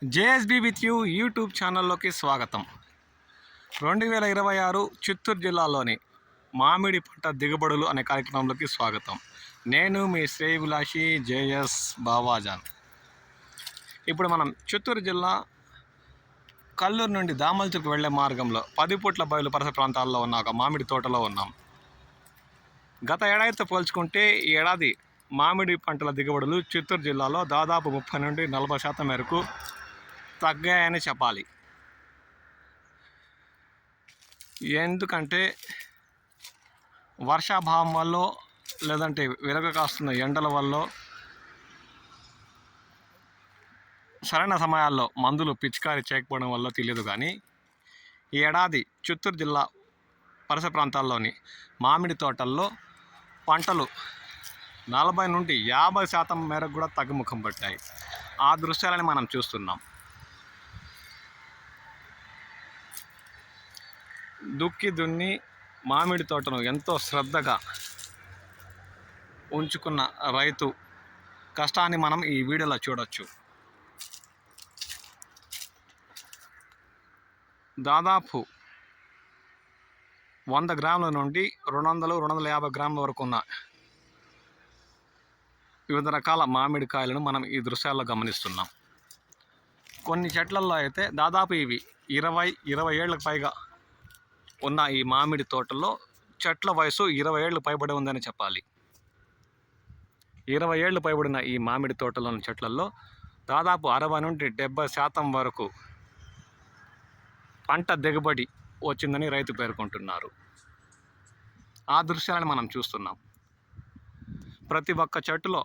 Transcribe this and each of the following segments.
JSB with you YouTube ఛానల్లోకి స్వాగతం. 2026 చిత్తూరు జిల్లాలోని మామిడి పంట దిగుబడులు అనే కార్యక్రమంలోకి స్వాగతం. నేను మీ శ్రేయభిలాషి జేఎస్ బావాజాన్. ఇప్పుడు మనం చిత్తూరు జిల్లా కల్లూరు నుండి దామల్చుకు వెళ్లే మార్గంలో 10 పూట్ల బయలు పరిసర ప్రాంతాల్లో ఉన్న ఒక మామిడి తోటలో ఉన్నాం. గత ఏడాదితో పోల్చుకుంటే ఈ ఏడాది మామిడి పంటల దిగుబడులు చిత్తూరు జిల్లాలో దాదాపు 30 నుండి 40% మేరకు తగ్గాయని చెప్పాలి. ఎందుకంటే వర్షాభావం వల్ల లేదంటే విరగ కాస్తున్న ఎండల వల్ల సరైన సమయాల్లో మందులు పిచికారీ చేయకపోవడం వల్ల తెలియదు కానీ ఈ ఏడాది చిత్తూరు జిల్లా పరిసర ప్రాంతాల్లోని మామిడి తోటల్లో పంటలు 40 నుండి 50% మేరకు కూడా తగ్గుముఖం పట్టాయి. ఆ దృశ్యాలని మనం చూస్తున్నాం. దుక్కి దున్ని మామిడి తోటను ఎంతో శ్రద్ధగా ఉంచుకున్న రైతు కష్టాన్ని మనం ఈ వీడియోలో చూడొచ్చు. దాదాపు 100 గ్రాముల నుండి 200-250 గ్రాముల వరకు ఉన్న వివిధ రకాల మామిడికాయలను మనం ఈ దృశ్యాల్లో గమనిస్తున్నాం. కొన్ని చెట్లల్లో అయితే దాదాపు ఇవి 20 ఏళ్ళకు పైగా ఉన్న ఈ మామిడి తోటల్లో చెట్ల వయసు 20 ఏళ్ళు పైబడి ఉందని చెప్పాలి. 20 ఏళ్ళు పైబడిన ఈ మామిడి తోటలోని చెట్లలో దాదాపు 60 నుండి 70% వరకు పంట దిగుబడి వచ్చిందని రైతు పేర్కొంటున్నారు. ఆ దృశ్యాలను మనం చూస్తున్నాం. ప్రతి ఒక్క చెట్టులో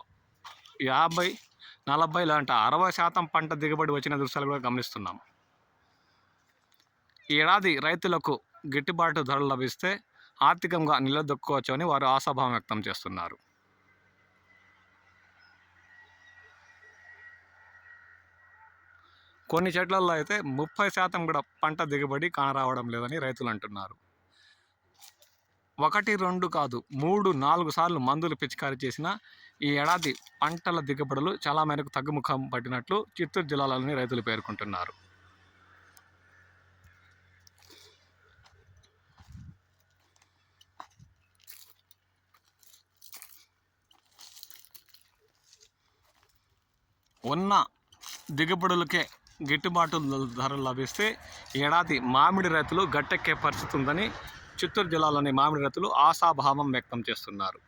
50-40 లాంటి 60% పంట దిగుబడి వచ్చిన దృశ్యాలు కూడా గమనిస్తున్నాం. ఈ ఏడాది రైతులకు గిట్టుబాటు ధరలు లభిస్తే ఆర్థికంగా నిలదొక్కుకోవచ్చని వారు ఆశాభావం వ్యక్తం చేస్తున్నారు. కొన్ని చెట్లలో అయితే 30% కూడా పంట దిగుబడి కానరావడం లేదని రైతులు అంటున్నారు. 1-2 కాదు 3-4 సార్లు మందులు పిచికారీ చేసిన ఈ ఏడాది పంటల దిగుబడులు చాలా మేరకు తగ్గుముఖం పట్టినట్లు చిత్తూరు జిల్లాలోని రైతులు పేర్కొంటున్నారు. ఉన్న దిగుబడులకే గిట్టుబాటు ధరలు లభిస్తే ఏడాది మామిడి రైతులు గట్టెక్కే పరిస్థితి ఉందని చిత్తూరు జిల్లాలోని మామిడి రైతులు ఆశాభావం వ్యక్తం చేస్తున్నారు.